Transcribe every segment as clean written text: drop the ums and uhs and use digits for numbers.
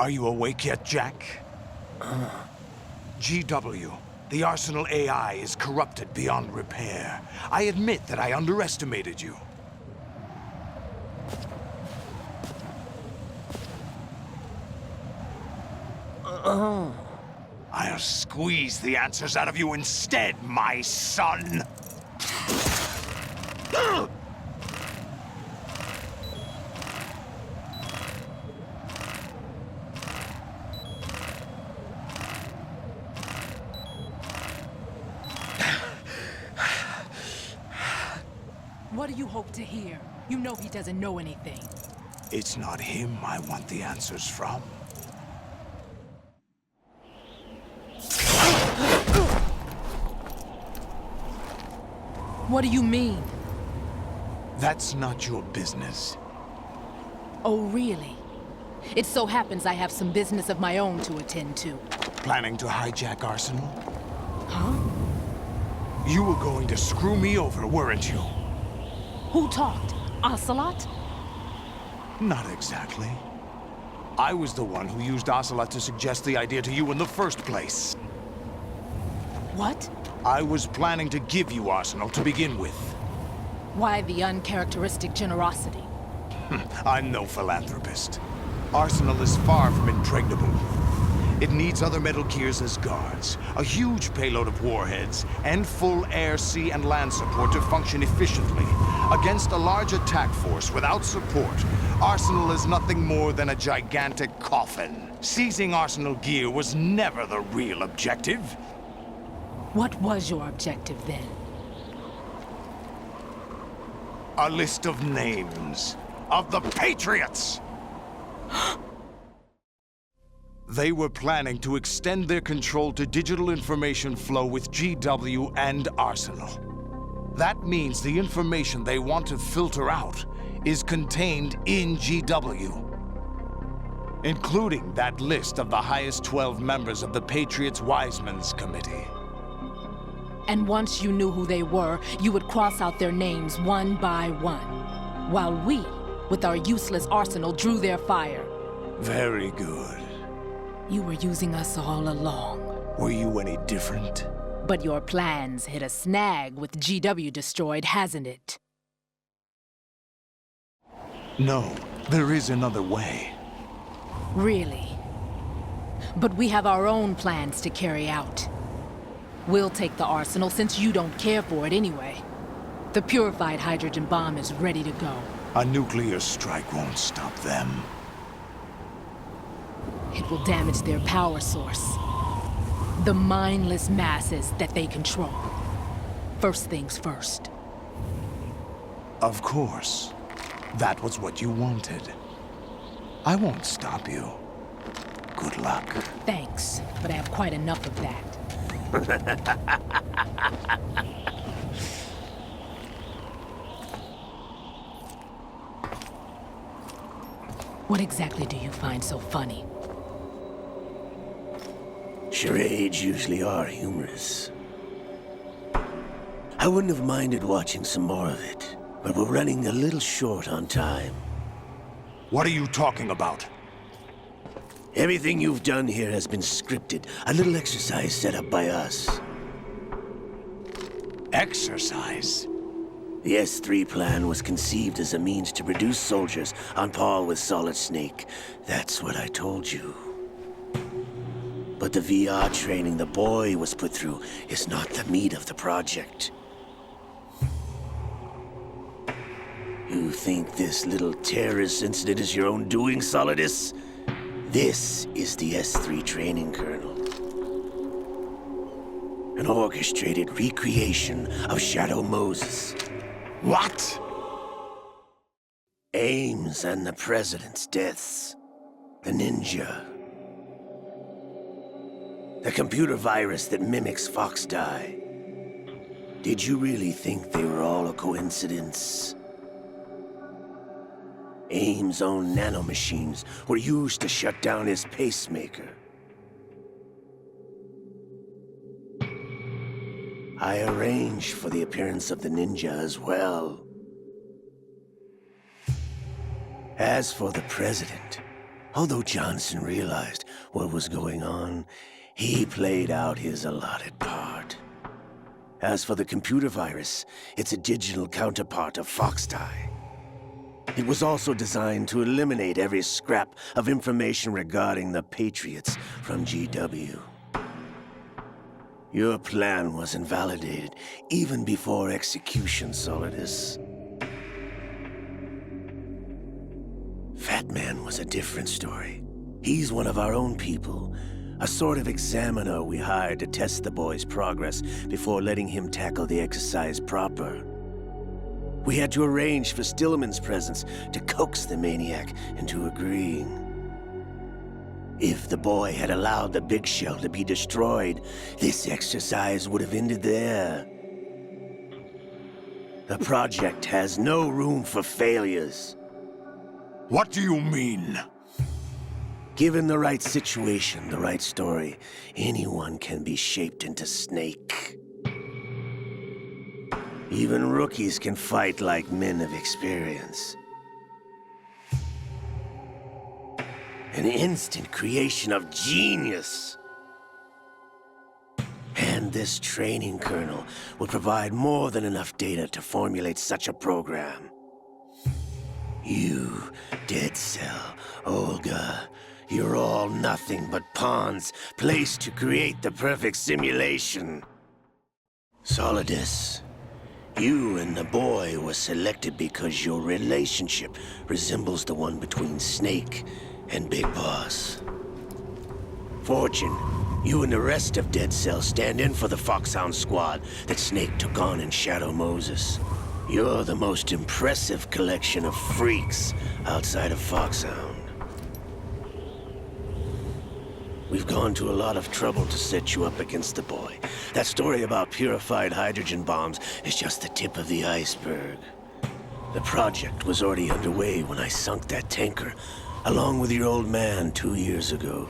Are you awake yet, Jack? GW, the Arsenal AI is corrupted beyond repair. I admit that I underestimated you. I'll squeeze the answers out of you instead, my son! What do you hope to hear? You know he doesn't know anything. It's not him I want the answers from. What do you mean? That's not your business. Oh, really? It so happens I have some business of my own to attend to. Planning to hijack Arsenal? Huh? You were going to screw me over, weren't you? Who talked? Ocelot? Not exactly. I was the one who used Ocelot to suggest the idea to you in the first place. What? I was planning to give you Arsenal to begin with. Why the uncharacteristic generosity? I'm no philanthropist. Arsenal is far from impregnable. It needs other Metal Gears as guards, a huge payload of warheads, and full air, sea, and land support to function efficiently. Against a large attack force without support, Arsenal is nothing more than a gigantic coffin. Seizing Arsenal gear was never the real objective. What was your objective then? A list of names of the Patriots! They were planning to extend their control to digital information flow with GW and Arsenal. That means the information they want to filter out is contained in GW, including that list of the highest 12 members of the Patriots Wiseman's Committee. And once you knew who they were, you would cross out their names one by one, while we, with our useless arsenal, drew their fire. Very good. You were using us all along. Were you any different? But your plans hit a snag with GW destroyed, hasn't it? No, there is another way. Really? But we have our own plans to carry out. We'll take the arsenal since you don't care for it anyway. The purified hydrogen bomb is ready to go. A nuclear strike won't stop them. It will damage their power source. The mindless masses that they control. First things first. Of course. That was what you wanted. I won't stop you. Good luck. Thanks, but I have quite enough of that. What exactly do you find so funny? Charades usually are humorous. I wouldn't have minded watching some more of it, but we're running a little short on time. What are you talking about? Everything you've done here has been scripted, a little exercise set up by us. Exercise? The S3 plan was conceived as a means to produce soldiers on par with Solid Snake. That's what I told you. But the VR training the boy was put through is not the meat of the project. You think this little terrorist incident is your own doing, Solidus? This is the S3 training kernel. An orchestrated recreation of Shadow Moses. What? Ames and the President's deaths. The ninja. The computer virus that mimics Foxdie. Did you really think they were all a coincidence? Ames' own nanomachines were used to shut down his pacemaker. I arranged for the appearance of the ninja as well. As for the President, Although Johnson realized what was going on, he played out his allotted part. As for the computer virus, it's a digital counterpart of Foxdie. It was also designed to eliminate every scrap of information regarding the Patriots from GW. Your plan was invalidated even before execution, Solidus. Fat Man was a different story. He's one of our own people, a sort of examiner we hired to test the boy's progress before letting him tackle the exercise proper. We had to arrange for Stillman's presence to coax the maniac into agreeing. If the boy had allowed the big shell to be destroyed, this exercise would have ended there. The project has no room for failures. What do you mean? Given the right situation, the right story, anyone can be shaped into Snake. Even rookies can fight like men of experience. An instant creation of genius. And this training kernel will provide more than enough data to formulate such a program. You, Dead Cell, Olga, you're all nothing but pawns placed to create the perfect simulation. Solidus, you and the boy were selected because your relationship resembles the one between Snake and Big Boss. Fortune, you and the rest of Dead Cell stand in for the Foxhound squad that Snake took on in Shadow Moses. You're the most impressive collection of freaks outside of Foxhound. We've gone to a lot of trouble to set you up against the boy. That story about purified hydrogen bombs is just the tip of the iceberg. The project was already underway when I sunk that tanker, along with your old man 2 years ago.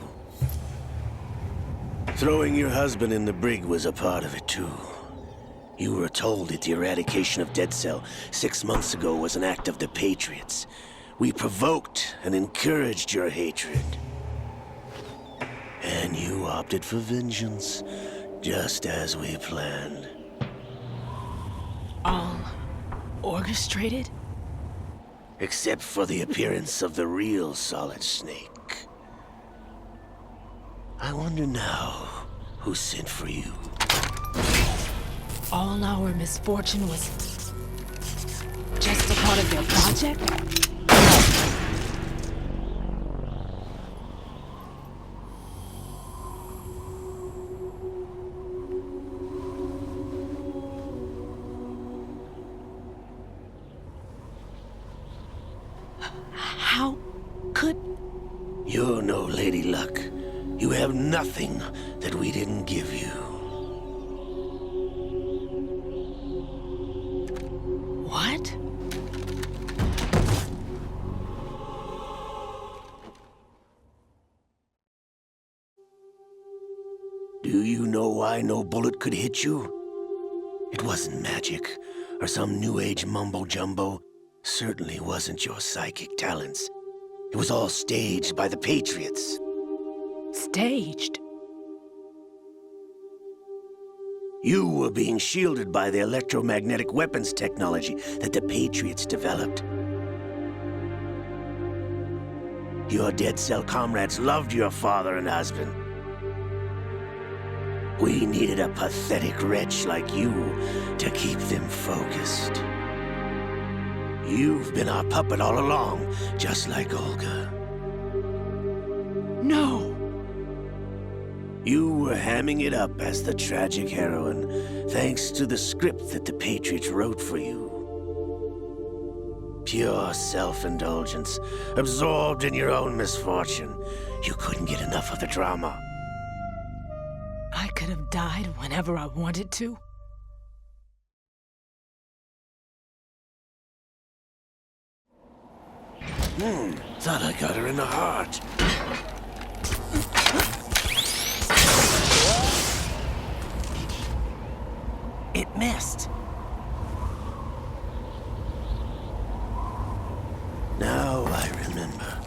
Throwing your husband in the brig was a part of it too. You were told that the eradication of Dead Cell 6 months ago was an act of the Patriots. We provoked and encouraged your hatred. And you opted for vengeance, just as we planned. All orchestrated? Except for the appearance of the real Solid Snake. I wonder now who sent for you. All our misfortune was just a part of their project? How could... You're no Lady Luck. You have nothing that we didn't give you. What? Do you know why no bullet could hit you? It wasn't magic, or some new age mumbo-jumbo. Certainly wasn't your psychic talents. It was all staged by the Patriots. Staged? You were being shielded by the electromagnetic weapons technology that the Patriots developed. Your Dead Cell comrades loved your father and husband. We needed a pathetic wretch like you to keep them focused. You've been our puppet all along, just like Olga. No! You were hamming it up as the tragic heroine, thanks to the script that the Patriots wrote for you. Pure self-indulgence, absorbed in your own misfortune. You couldn't get enough of the drama. I could have died whenever I wanted to. Thought I got her in the heart. It missed. Now I remember.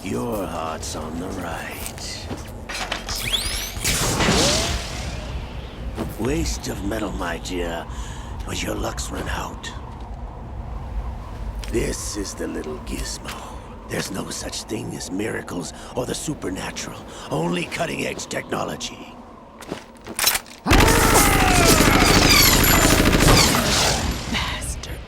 Your heart's on the right. Waste of metal, my dear, but your luck's run out. This is the little gizmo. There's no such thing as miracles or the supernatural, only cutting-edge technology. Bastard.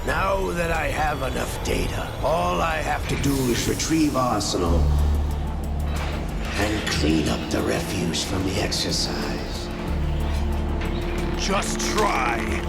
Now that I have enough data, all I have to do is retrieve Arsenal and clean up the refuse from the exercise. Just try.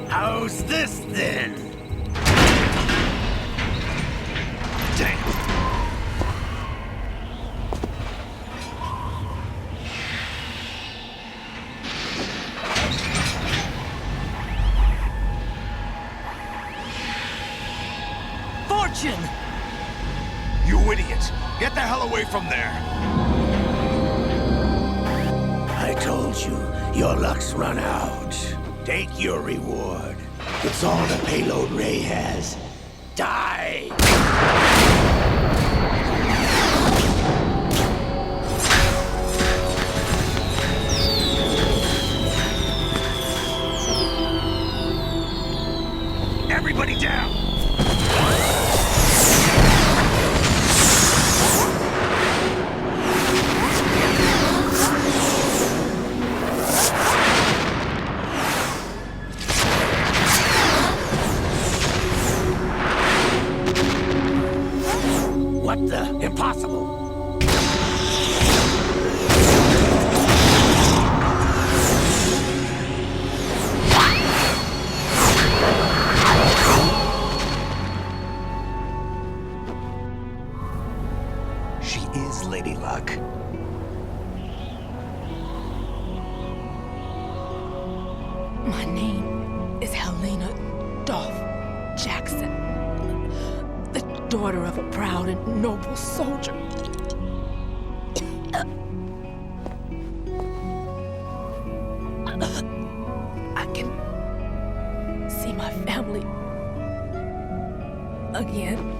How's this then? Damn. Fortune! You idiot! Get the hell away from there! I told you, your luck's run out. Take your reward. It's all the payload Ray has. Die! Everybody down! What the? Impossible! She is Lady Luck. My name is Helena Dolph Jackson, the daughter of a proud and noble soldier. I can see my family again.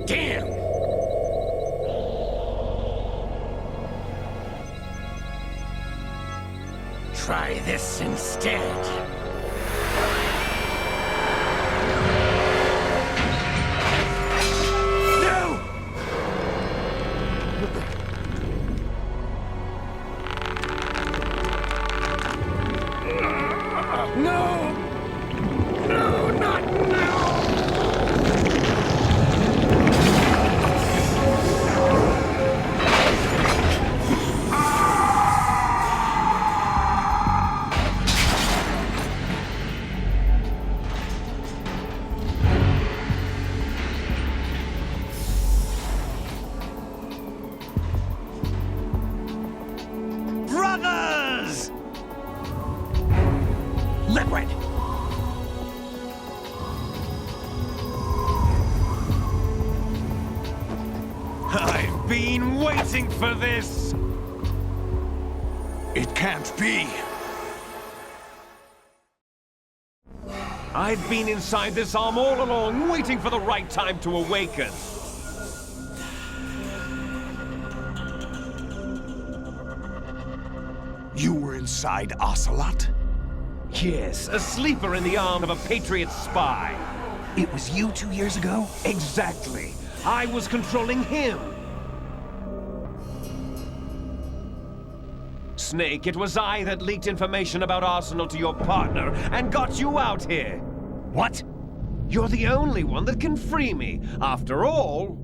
Damn! Try this instead. No! No! No, not now! Brothers! Liquid! I've been waiting for this! It can't be! I've been inside this arm all along, waiting for the right time to awaken. You were inside Ocelot? Yes, a sleeper in the arm of a Patriot spy. It was you 2 years ago? Exactly. I was controlling him. Snake, it was I that leaked information about Arsenal to your partner and got you out here. What? You're the only one that can free me. After all...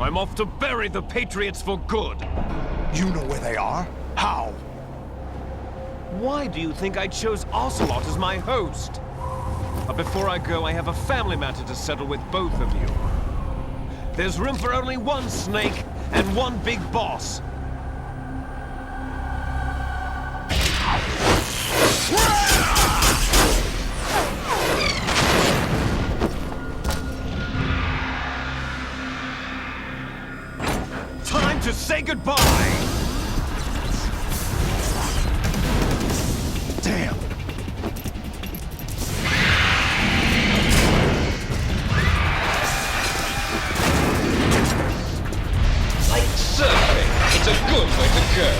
I'm off to bury the Patriots for good. You know where they are? How? Why do you think I chose Ocelot as my host? But before I go, I have a family matter to settle with both of you. There's room for only one Snake and one big boss. Time to say goodbye! Damn! Like surfing, it's a good way to go.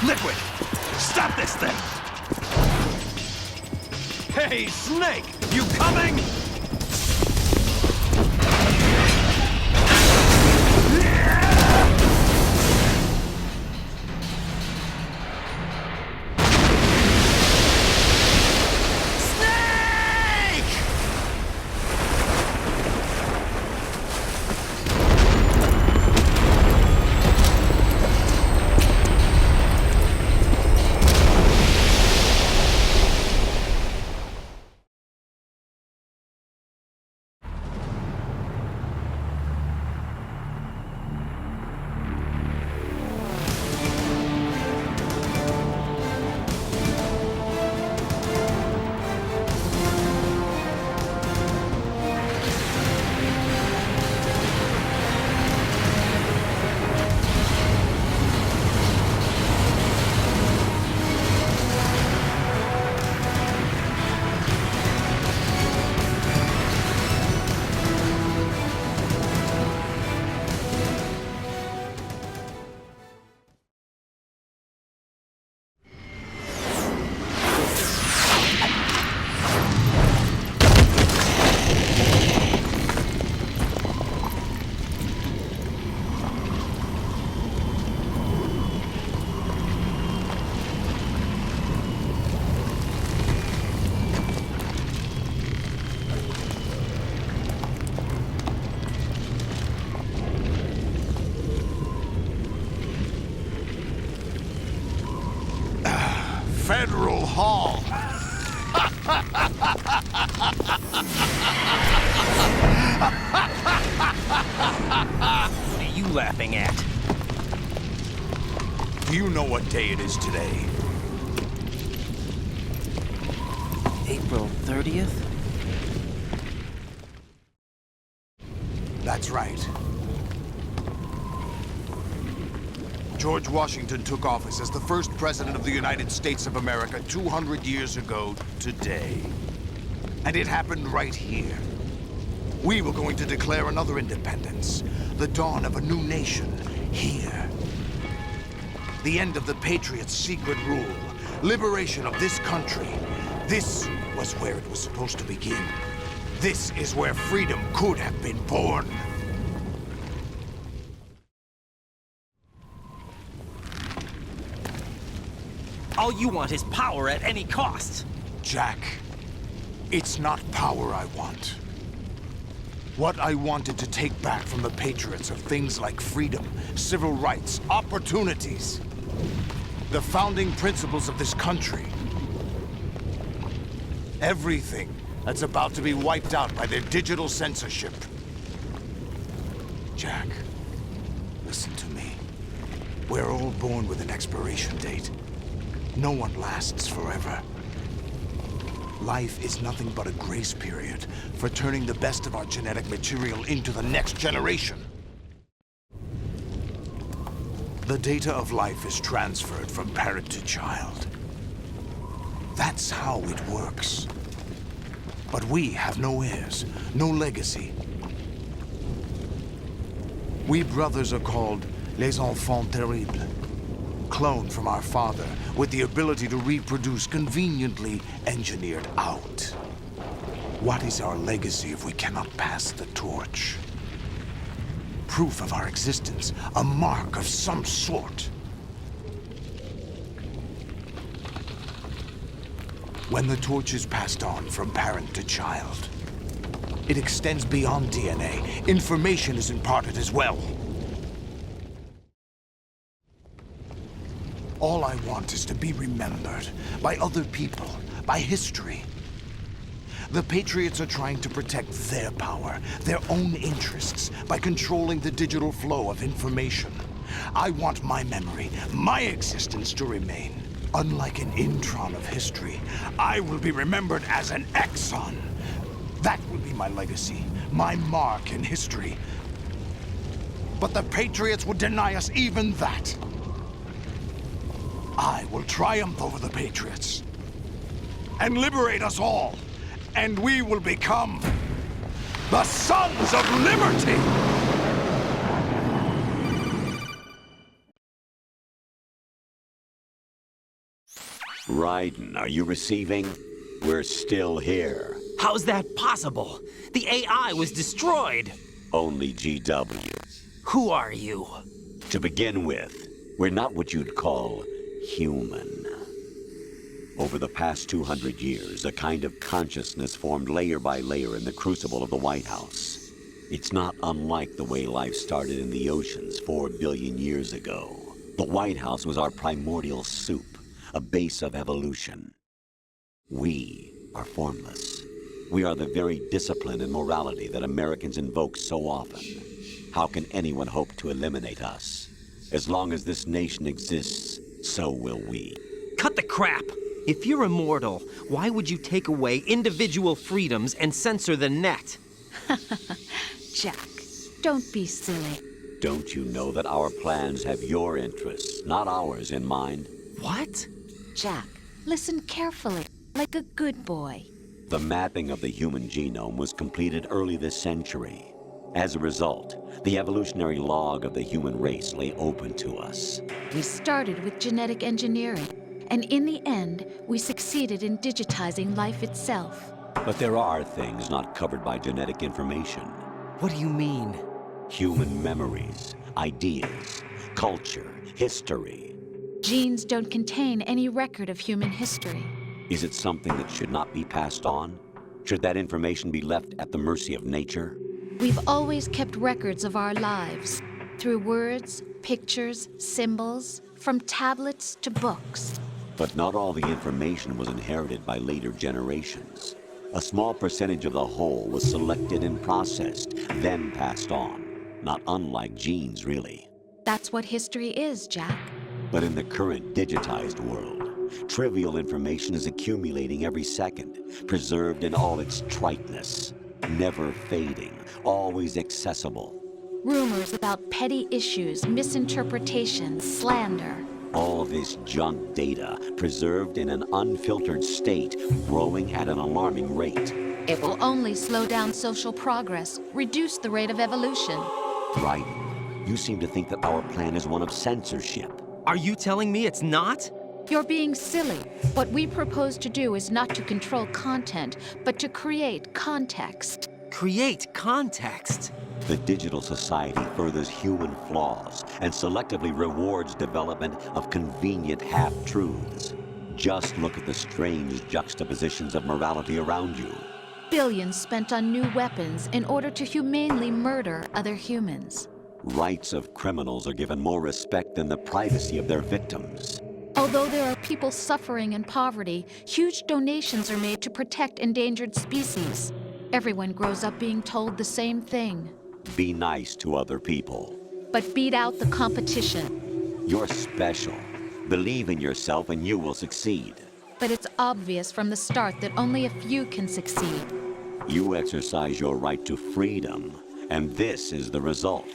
Liquid! Stop this thing! Hey, Snake! You coming? Federal Hall. What are you laughing at? Do you know what day it is today? April 30th? That's right. George Washington took office as the first president of the United States of America 200 years ago today. And it happened right here. We were going to declare another independence, the dawn of a new nation, here. The end of the Patriots' secret rule, liberation of this country. This was where it was supposed to begin. This is where freedom could have been born. All you want is power at any cost. Jack, it's not power I want. What I wanted to take back from the Patriots are things like freedom, civil rights, opportunities. The founding principles of this country. Everything that's about to be wiped out by their digital censorship. Jack, listen to me. We're all born with an expiration date. No one lasts forever. Life is nothing but a grace period for turning the best of our genetic material into the next generation. The data of life is transferred from parent to child. That's how it works. But we have no heirs, no legacy. We brothers are called les enfants terribles, cloned from our father with the ability to reproduce conveniently engineered out. What is our legacy if we cannot pass the torch? Proof of our existence, a mark of some sort. When the torch is passed on from parent to child, it extends beyond DNA. Information is imparted as well. All I want is to be remembered by other people, by history. The Patriots are trying to protect their power, their own interests, by controlling the digital flow of information. I want my memory, my existence to remain. Unlike an intron of history, I will be remembered as an exon. That will be my legacy, my mark in history. But the Patriots would deny us even that. I will triumph over the Patriots and liberate us all, and we will become the Sons of Liberty! Raiden, are you receiving? We're still here. How's that possible? The AI was destroyed. Only GW. Who are you? To begin with, we're not what you'd call human. Over the past 200 years, a kind of consciousness formed layer by layer in the crucible of the White House. It's not unlike the way life started in the oceans 4 billion years ago. The White House was our primordial soup, a base of evolution. We are formless. We are the very discipline and morality that Americans invoke so often. How can anyone hope to eliminate us? As long as this nation exists, so will we. Cut the crap! If you're immortal, why would you take away individual freedoms and censor the net? Jack, don't be silly. Don't you know that our plans have your interests, not ours, in mind? What? Jack, listen carefully, like a good boy. The mapping of the human genome was completed early this century. As a result, the evolutionary log of the human race lay open to us. We started with genetic engineering, and in the end, we succeeded in digitizing life itself. But there are things not covered by genetic information. What do you mean? Human memories, ideas, culture, history. Genes don't contain any record of human history. Is it something that should not be passed on? Should that information be left at the mercy of nature? We've always kept records of our lives, through words, pictures, symbols, from tablets to books. But not all the information was inherited by later generations. A small percentage of the whole was selected and processed, then passed on. Not unlike genes, really. That's what history is, Jack. But in the current digitized world, trivial information is accumulating every second, preserved in all its triteness, never fading, always accessible. Rumors about petty issues, misinterpretations, slander. All this junk data, preserved in an unfiltered state, growing at an alarming rate. It will only slow down social progress, reduce the rate of evolution. Raiden, you seem to think that our plan is one of censorship. Are you telling me it's not? You're being silly. What we propose to do is not to control content, but to create context. Create context. The digital society furthers human flaws and selectively rewards development of convenient half-truths. Just look at the strange juxtapositions of morality around you. Billions spent on new weapons in order to humanely murder other humans. Rights of criminals are given more respect than the privacy of their victims. Although there are people suffering in poverty, huge donations are made to protect endangered species. Everyone grows up being told the same thing. Be nice to other people. But beat out the competition. You're special. Believe in yourself and you will succeed. But it's obvious from the start that only a few can succeed. You exercise your right to freedom, and this is the result.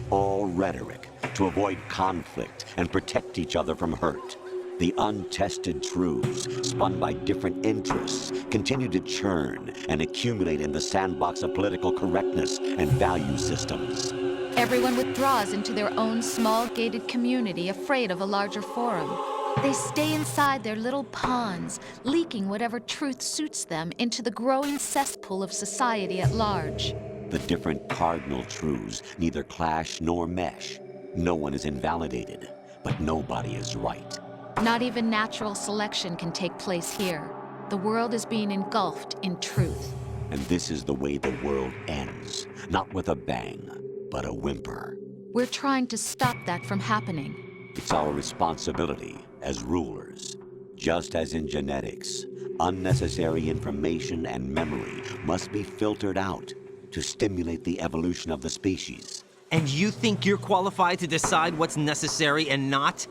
All rhetoric to avoid conflict and protect each other from hurt. The untested truths, spun by different interests, continue to churn and accumulate in the sandbox of political correctness and value systems. Everyone withdraws into their own small gated community, afraid of a larger forum. They stay inside their little ponds, leaking whatever truth suits them into the growing cesspool of society at large. The different cardinal truths neither clash nor mesh. No one is invalidated, but nobody is right. Not even natural selection can take place here. The world is being engulfed in truth. And this is the way the world ends. Not with a bang, but a whimper. We're trying to stop that from happening. It's our responsibility as rulers. Just as in genetics, unnecessary information and memory must be filtered out to stimulate the evolution of the species. And you think you're qualified to decide what's necessary and not?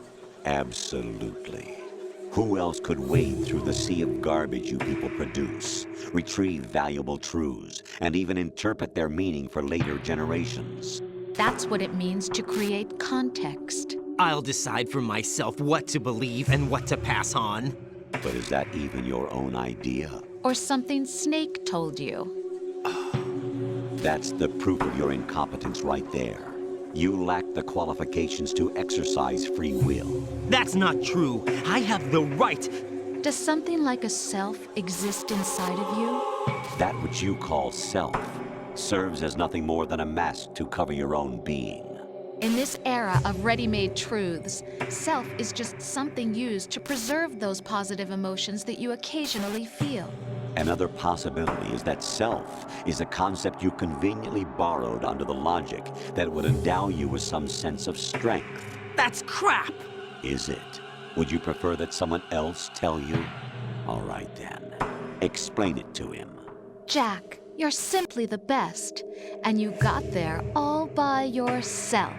Absolutely. Who else could wade through the sea of garbage you people produce, retrieve valuable truths, and even interpret their meaning for later generations? That's what it means to create context. I'll decide for myself what to believe and what to pass on. But is that even your own idea? Or something Snake told you. That's the proof of your incompetence right there. You lack the qualifications to exercise free will. That's not true. I have the right. Does something like a self exist inside of you? That which you call self serves as nothing more than a mask to cover your own being. In this era of ready-made truths, self is just something used to preserve those positive emotions that you occasionally feel. Another possibility is that self is a concept you conveniently borrowed under the logic that would endow you with some sense of strength. That's crap! Is it? Would you prefer that someone else tell you? All right then. Explain it to him. Jack, you're simply the best, and you got there all by yourself.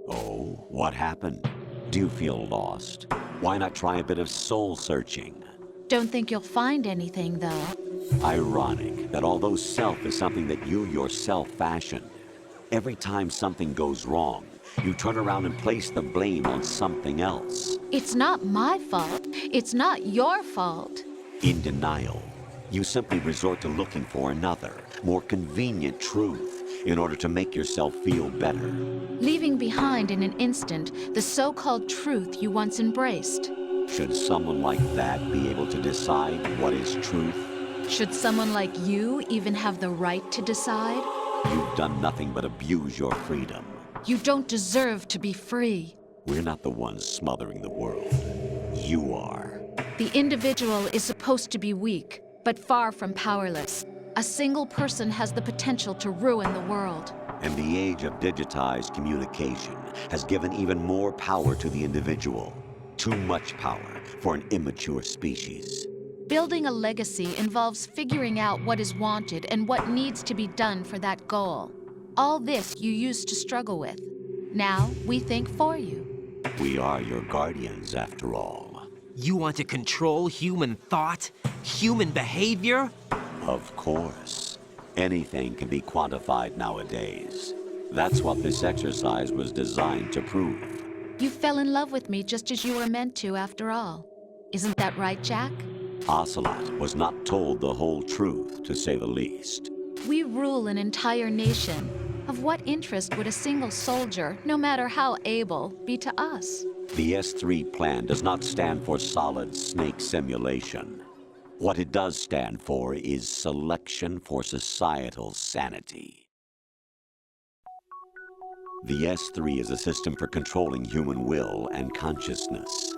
Oh, what happened? Do you feel lost? Why not try a bit of soul searching? Don't think you'll find anything, though. Ironic that although self is something that you yourself fashioned, every time something goes wrong, you turn around and place the blame on something else. It's not my fault. It's not your fault. In denial, you simply resort to looking for another, more convenient truth in order to make yourself feel better. Leaving behind in an instant the so-called truth you once embraced. Should someone like that be able to decide what is truth? Should someone like you even have the right to decide? You've done nothing but abuse your freedom. You don't deserve to be free. We're not the ones smothering the world. You are. The individual is supposed to be weak, but far from powerless. A single person has the potential to ruin the world. And the age of digitized communication has given even more power to the individual. Too much power for an immature species. Building a legacy involves figuring out what is wanted and what needs to be done for that goal. All this you used to struggle with. Now we think for you. We are your guardians, after all. You want to control human thought? Human behavior? Of course. Anything can be quantified nowadays. That's what this exercise was designed to prove. You fell in love with me just as you were meant to, after all. Isn't that right, Jack? Ocelot was not told the whole truth, to say the least. We rule an entire nation. Of what interest would a single soldier, no matter how able, be to us? The S3 plan does not stand for solid snake simulation. What it does stand for is selection for societal sanity. The S3 is a system for controlling human will and consciousness.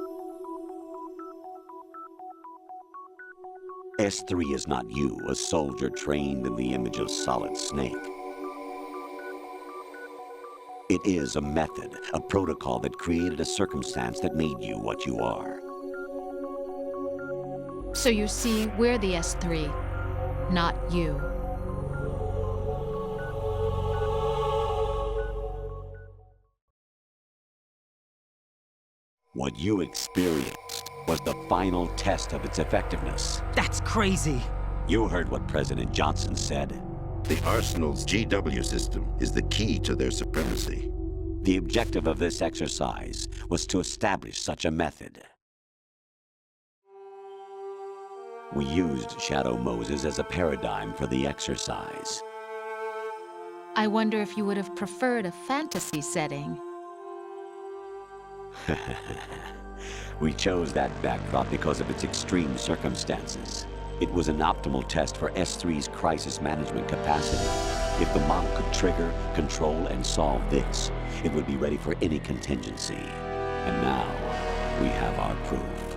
S3 is not you, a soldier trained in the image of Solid Snake. It is a method, a protocol that created a circumstance that made you what you are. So you see, we're the S3, not you. What you experienced was the final test of its effectiveness. That's crazy. You heard what President Johnson said. The Arsenal's GW system is the key to their supremacy. The objective of this exercise was to establish such a method. We used Shadow Moses as a paradigm for the exercise. I wonder if you would have preferred a fantasy setting. We chose that backdrop because of its extreme circumstances. It was an optimal test for S3's crisis management capacity. If the model could trigger, control, and solve this, it would be ready for any contingency. And now, we have our proof.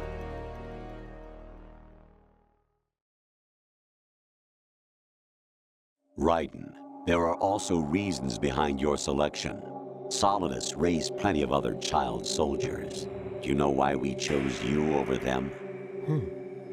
Raiden, there are also reasons behind your selection. Solidus raised plenty of other child soldiers. Do you know why we chose you over them?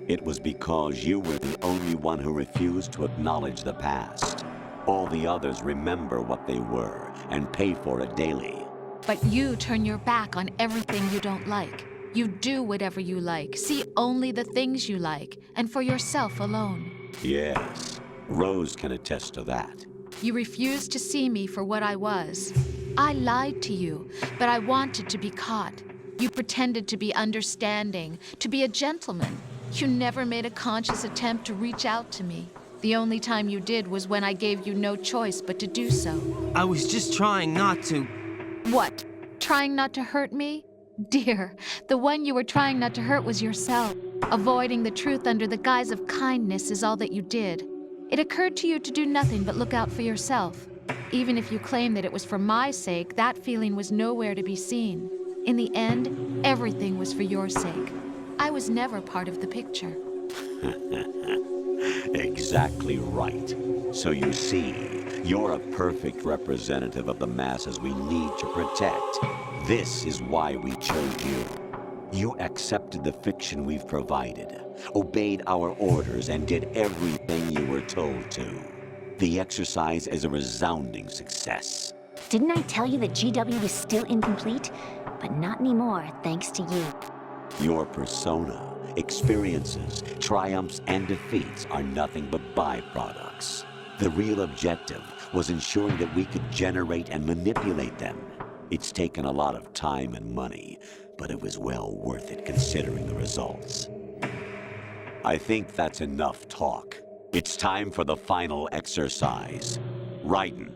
It was because you were the only one who refused to acknowledge the past. All the others remember what they were and pay for it daily. But you turn your back on everything you don't like. You do whatever you like, see only the things you like, and for yourself alone. Yes, Rose can attest to that. You refused to see me for what I was. I lied to you, but I wanted to be caught. You pretended to be understanding, to be a gentleman. You never made a conscious attempt to reach out to me. The only time you did was when I gave you no choice but to do so. I was just trying not to. What? Trying not to hurt me? Dear, the one you were trying not to hurt was yourself. Avoiding the truth under the guise of kindness is all that you did. It occurred to you to do nothing but look out for yourself. Even if you claim that it was for my sake, that feeling was nowhere to be seen. In the end, everything was for your sake. I was never part of the picture. Exactly right. So you see, you're a perfect representative of the masses we need to protect. This is why we chose you. You accepted the fiction we've provided, obeyed our orders, and did everything you were told to. The exercise is a resounding success. Didn't I tell you that GW was still incomplete? But not anymore, thanks to you. Your persona, experiences, triumphs, and defeats are nothing but byproducts. The real objective was ensuring that we could generate and manipulate them. It's taken a lot of time and money, but it was well worth it considering the results. I think that's enough talk. It's time for the final exercise. Raiden,